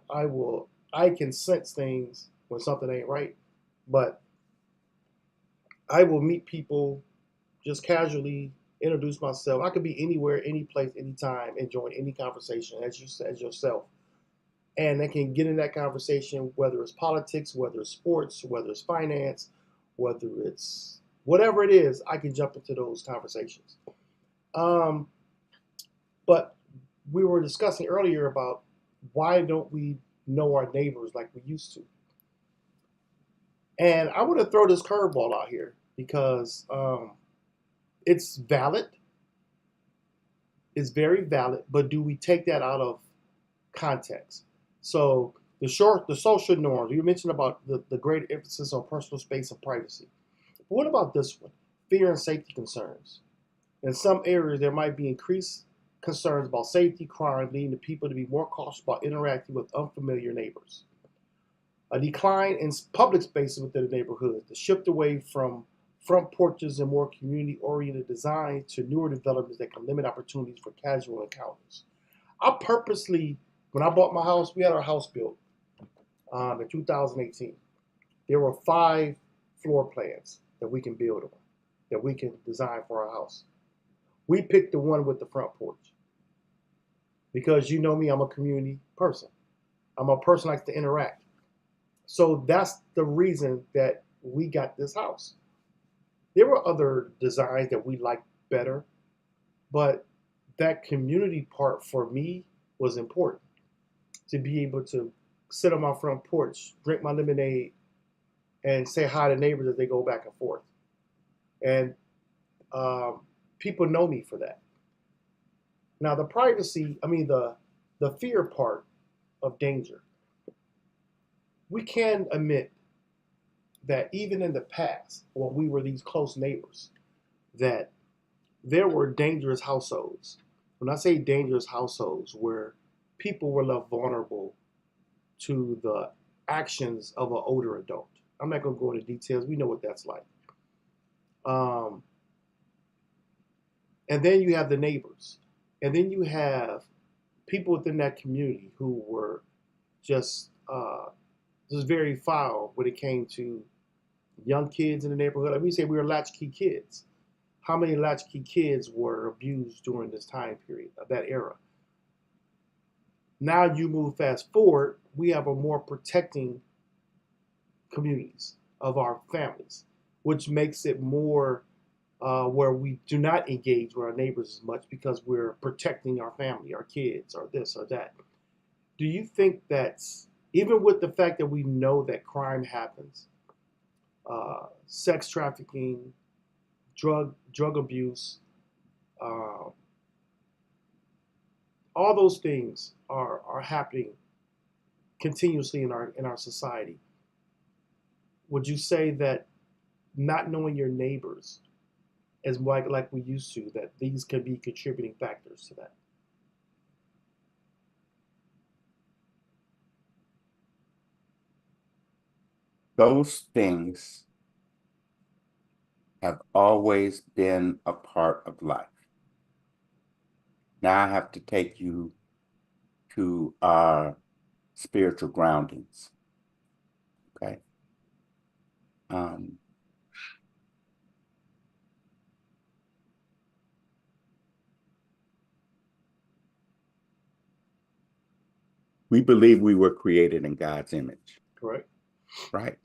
I will. I can sense things when something ain't right, but I will meet people just casually, introduce myself. I could be anywhere, any place, anytime, and join any conversation as you said yourself. And they can get in that conversation, whether it's politics, whether it's sports, whether it's finance, whether it's whatever it is, I can jump into those conversations. Um, but we were discussing earlier about why don't we know our neighbors like we used to? And I want to throw this curveball out here because it's valid. It's very valid, but do we take that out of context? So the social norms, you mentioned about the great emphasis on personal space and privacy. But what about this one? Fear and safety concerns. In some areas, there might be increased concerns about safety, crime, leading to people to be more cautious about interacting with unfamiliar neighbors. A decline in public spaces within the neighborhood, the shift away from front porches and more community oriented design to newer developments that can limit opportunities for casual encounters. I purposely, when I bought my house, we had our house built in 2018. There were 5 floor plans that we can build on, that we can design for our house. We picked the one with the front porch because you know me, I'm a community person. I'm a person who likes to interact. So that's the reason that we got this house. There were other designs that we liked better, but that community part for me was important to be able to sit on my front porch, drink my lemonade, and say hi to neighbors as they go back and forth. And um, people know me for that. Now, the privacy, I mean, the fear part of danger, we can admit that even in the past, when we were these close neighbors, that there were dangerous households. When I say dangerous households, where people were left vulnerable to the actions of an older adult. I'm not going to go into details. We know what that's like. Um, and then you have the neighbors. And then you have people within that community who were just just very foul when it came to young kids in the neighborhood. Like we say, we were latchkey kids. How many latchkey kids were abused during this time period of that era? Now you move fast forward, we have a more protecting communities of our families, which makes it more where we do not engage with our neighbors as much because we're protecting our family, our kids, or this or that. Do you think that's even with the fact that we know that crime happens, sex trafficking, drug abuse, uh, all those things are happening continuously in our society? Would you say that not knowing your neighbors as like we used to, that these can be contributing factors to that? Those things have always been a part of life. Now I have to take you to our spiritual groundings. Okay. Um, we believe we were created in God's image, Correct. right?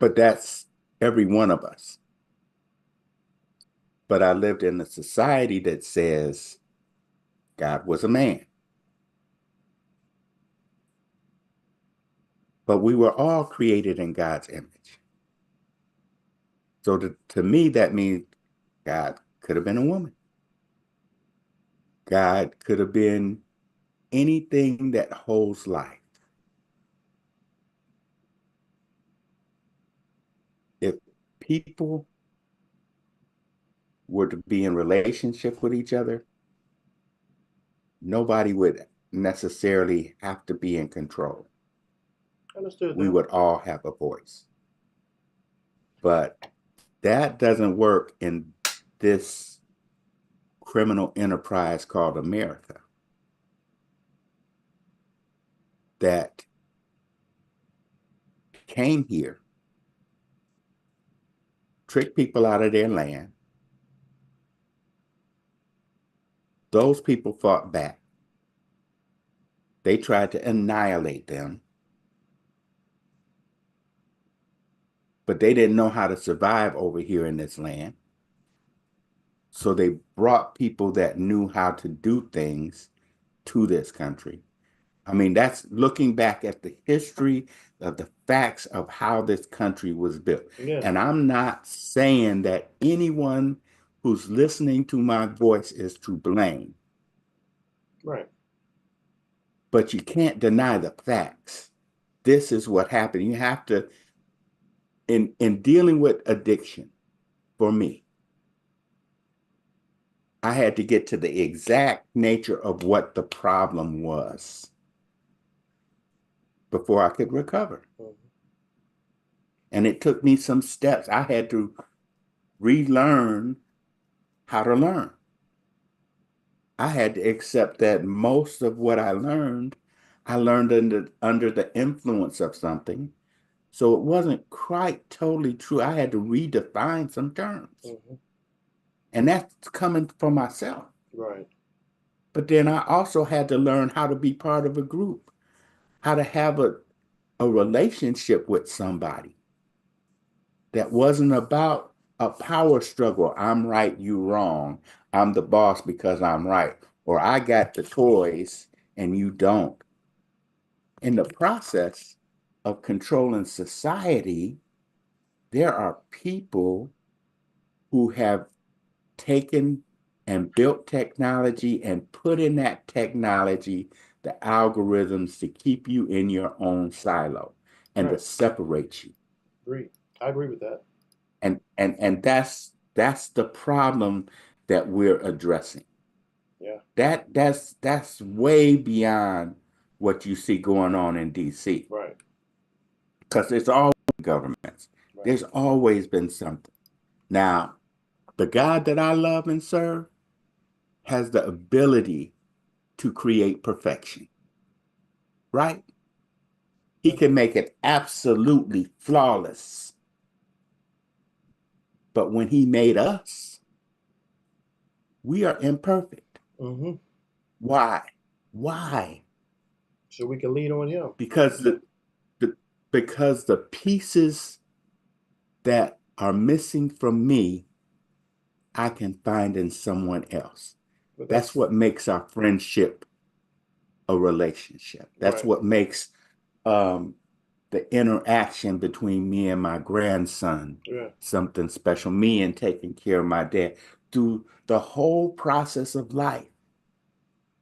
But that's every one of us. But I lived in a society that says God was a man. but we were all created in God's image. So to me, that means God could have been a woman. God could have been anything that holds life. If people were to be in relationship with each other, nobody would necessarily have to be in control. Understood We that. would all have a voice. But that doesn't work in this criminal enterprise called America that came here, tricked people out of their land. Those people fought back. They tried to annihilate them, but they didn't know how to survive over here in this land. So they brought people that knew how to do things to this country. I mean, that's looking back at the history of the facts of how this country was built. Yeah. And I'm not saying that anyone who's listening to my voice is to blame, Right. but you can't deny the facts. This is what happened. You have to, in dealing with addiction, for me, I had to get to the exact nature of what the problem was before I could recover. Mhm. And it took me some steps. I had to relearn how to learn. I had to accept that most of what I learned under the influence of something. So it wasn't quite totally true. I had to redefine some terms. Mm-hmm. And that's coming from myself. Right. But then I also had to learn how to be part of a group, how to have a relationship with somebody that wasn't about a power struggle. I'm right, you wrong. I'm the boss because I'm right. Or I got the toys and you don't. In the process of controlling society, there are people who have taken and built technology and put in that technology the algorithms to keep you in your own silo and to Right. separate you. Agree. I agree with that. And that's the problem that we're addressing. Yeah. That's way beyond what you see going on in DC. Right. Because there's always governments. Right. There's always been something. Now, the God that I love and serve has the ability to create perfection, right? He Yeah. can make it absolutely flawless. But when he made us, we are imperfect. Mm-hmm. Why? Why? So we can lean on him. Because the because the pieces that are missing from me, I can find in someone else. But That's that's what makes our friendship a relationship. That's right. what makes um, the interaction between me and my grandson Yeah. something special. Me and taking care of my dad through the whole process of life.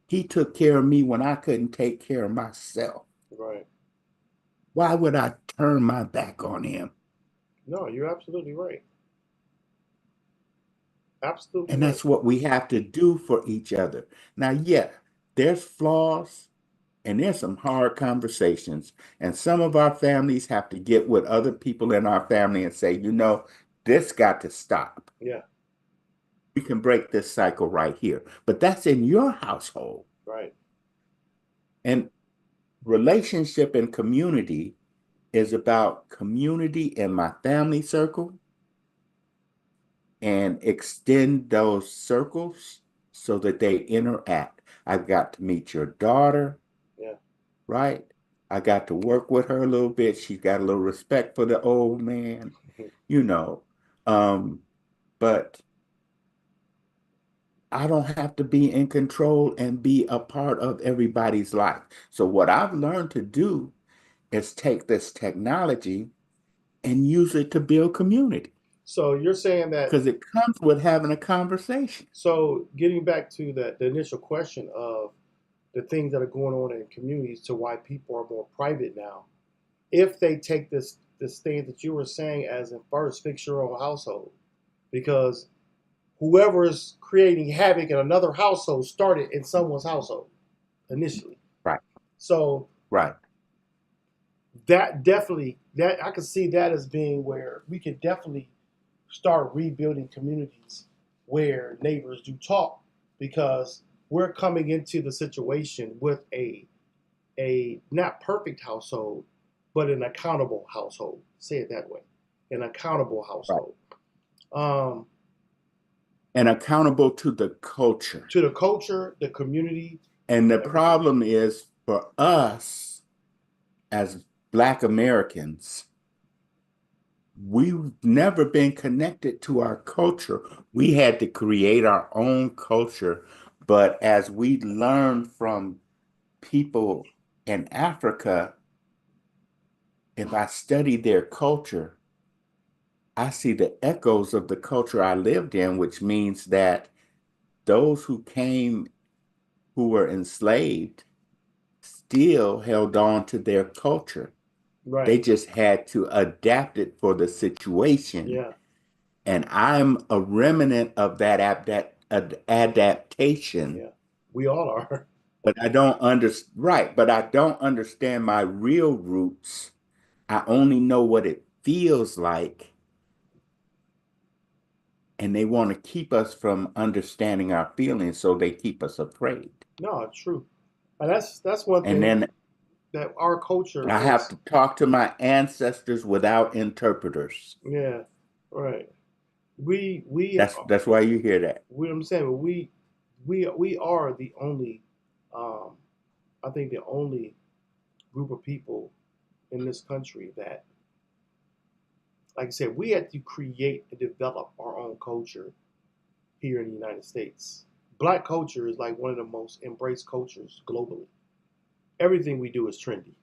He took care of me when I couldn't take care of myself. Right. Why would I turn my back on him? No, you're absolutely right. Absolutely And right. that's what we have to do for each other. Now, yeah, there's flaws and there's some hard conversations. And some of our families have to get with other people in our family and say, this got to stop. Yeah. We can break this cycle right here. But that's in your household. Right. And relationship and community is about community in my family circle and extend those circles so that they interact. I've got to meet your daughter, Yeah. right? I got to work with her a little bit. She's got a little respect for the old man, you know. Um, but I don't have to be in control and be a part of everybody's life. So what I've learned to do is take this technology and use it to build community So you're saying that, because it comes with having a conversation. so getting back to the initial question of the things that are going on in communities to why people are more private now, if they take this thing that you were saying as in first fix your own household, because whoever is creating havoc in another household started in someone's household initially. Right, So right, that definitely, that I can see that as being where we can definitely start rebuilding communities where neighbors do talk, because we're coming into the situation with a not perfect household, but an accountable household. Say it that way, an accountable right. household. Um, And accountable to the culture. to the culture, the community, And the everything. problem is for us as Black Americans, we've never been connected to our culture. We had to create our own culture. But as we learn from people in Africa, if I study their culture, I see the echoes of the culture I lived in, which means that those who came who were enslaved still held on to their culture. They Right. just had to adapt it for the situation. Yeah. And I'm a remnant of that adaptation, Yeah. We all are. but I don't right, but I don't understand my real roots. I only know what it feels like, and they want to keep us from understanding our feelings, so they keep us afraid. No, true. And that's one And thing then that our culture I have is. to talk to my ancestors without interpreters. Yeah. Right. We That's why you hear that. I'm saying, but we are the only, um, I think the only group of people in this country that, like I said, we had to create and develop our own culture here in the United States. Black culture is like one of the most embraced cultures globally. Everything we do is trendy.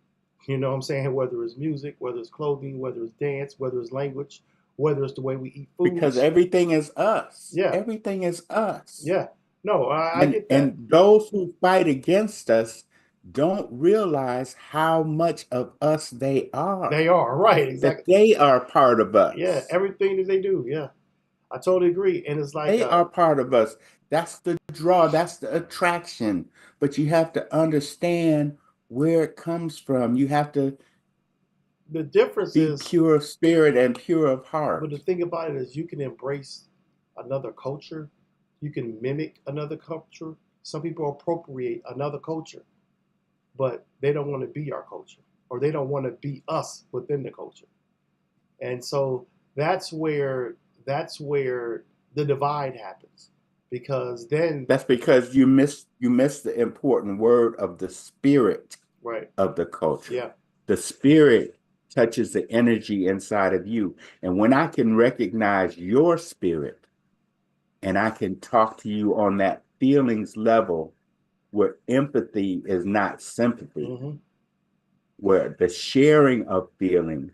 You know what I'm saying? Whether it's music, whether it's clothing, whether it's dance, whether it's language, whether it's the way we eat Because foods. everything is us. Yeah, Everything is us. yeah. No, I And get that. and those who fight against us don't realize how much of us they They are, are right, that exactly. they are part of Yeah, us. everything that they do. Yeah, I totally agree. And it's like, They are part of us. That's the draw, that's the attraction. But you have to understand where it comes from. You have to the difference be is, pure of spirit and pure of but the heart. thing about it is, you can embrace another culture, you can mimic another culture. Some people appropriate another culture, but they don't want to be our culture, or they don't want to be us within the culture. And so that's where the divide happens, because then, That's because you miss the important word of the spirit right, of the culture. yeah, The spirit touches the energy inside of you. And when I can recognize your spirit and I can talk to you on that feelings level where empathy is not sympathy, hmm, where the sharing of feelings,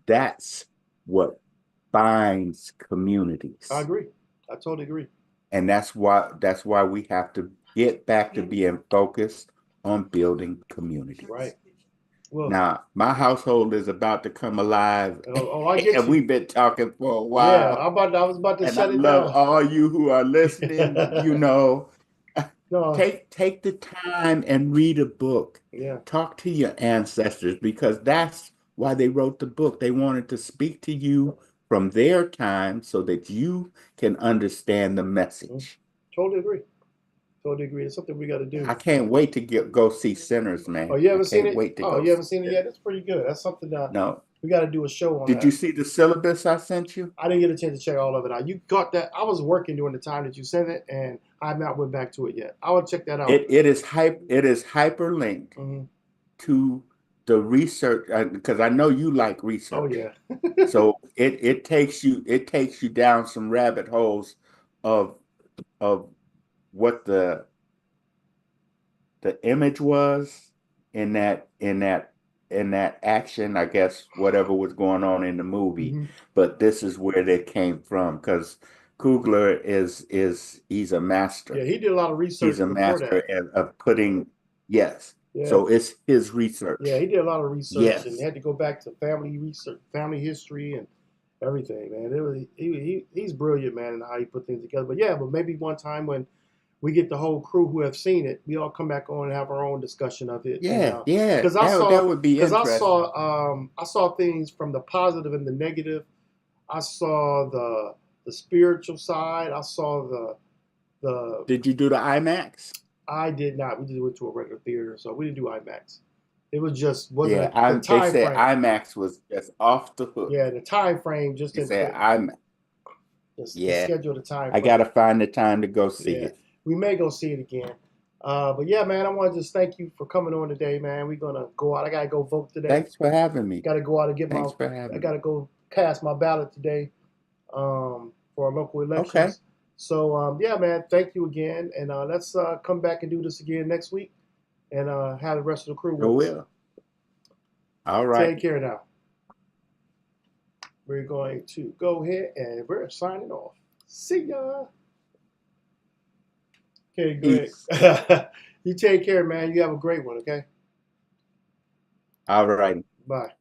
that's what binds I communities. agree. I totally agree. And that's why we have to get back to being focused on building communities. Right. Well, Now, my household is about to come alive, oh, I get and you. we've been talking for a Yeah, while. I was about to And I shut it love down. all you who are listening. No, Take the time and read a book. yeah. Talk to your ancestors because that's why they wrote the book. They wanted to speak to you from their time so that you can understand the Mm, message. totally agree. Totally agree. It's something we got to do. I can't wait to go see Sinners, Oh, man. you I haven't seen can't it? wait to Oh, go you see haven't seen it it. yet? That's pretty good. That's something that No. we got to do a show on Did you that. see the syllabus I sent you? I didn't get a chance to check all of it out. You got that? I was working during the time that you sent it, and I have not went back to it yet. I will check that out. It is hyperlinked Hmm. to the research because I know you like Oh research. yeah. So it takes you down some rabbit holes of of what the image was in that in that action, I guess, whatever was going on in the movie. Hmm. But this is where they came from because Coogler is he's a Yeah, master. he did a lot of He's research a before master that. of putting, yes. Yeah, So it's his yeah, research. he did a lot of research and Yes. had to go back to family research, family history, and everything. Man, it was, he's brilliant, man, in how he put things together. But yeah, but maybe one time when we get the whole crew who have seen it, we all come back on and have our own discussion of it. And Yeah, yeah. because That would be interesting. I saw things from the positive and the negative. I saw the spiritual side. I saw the Did you do the IMAX? I did not. We just went to a regular theater, so we didn't do IMAX. It was just wasn't Yeah, the they time said frame. IMAX was just off the hook. Yeah, the time frame just They didn't said fit. IMAX. The Yeah, schedule, the time I frame. gotta find the time to go see Yeah, it. we may go see it again. But yeah, man, I want to just thank you for coming on today, man. We're gonna go out. I gotta go vote today. Thanks for having me. Got to go out and get my. Thanks for I having me. gotta go cast my ballot today for our local Okay, elections. So yeah, man, thank you again, and let's come back and do this again next week, and have the rest of the crew I with us. will. All right. Take care now. We're going to go ahead and we're signing off. See ya. Okay, Greg. Peace. You take care, man. You have a great one, okay? All right. Bye.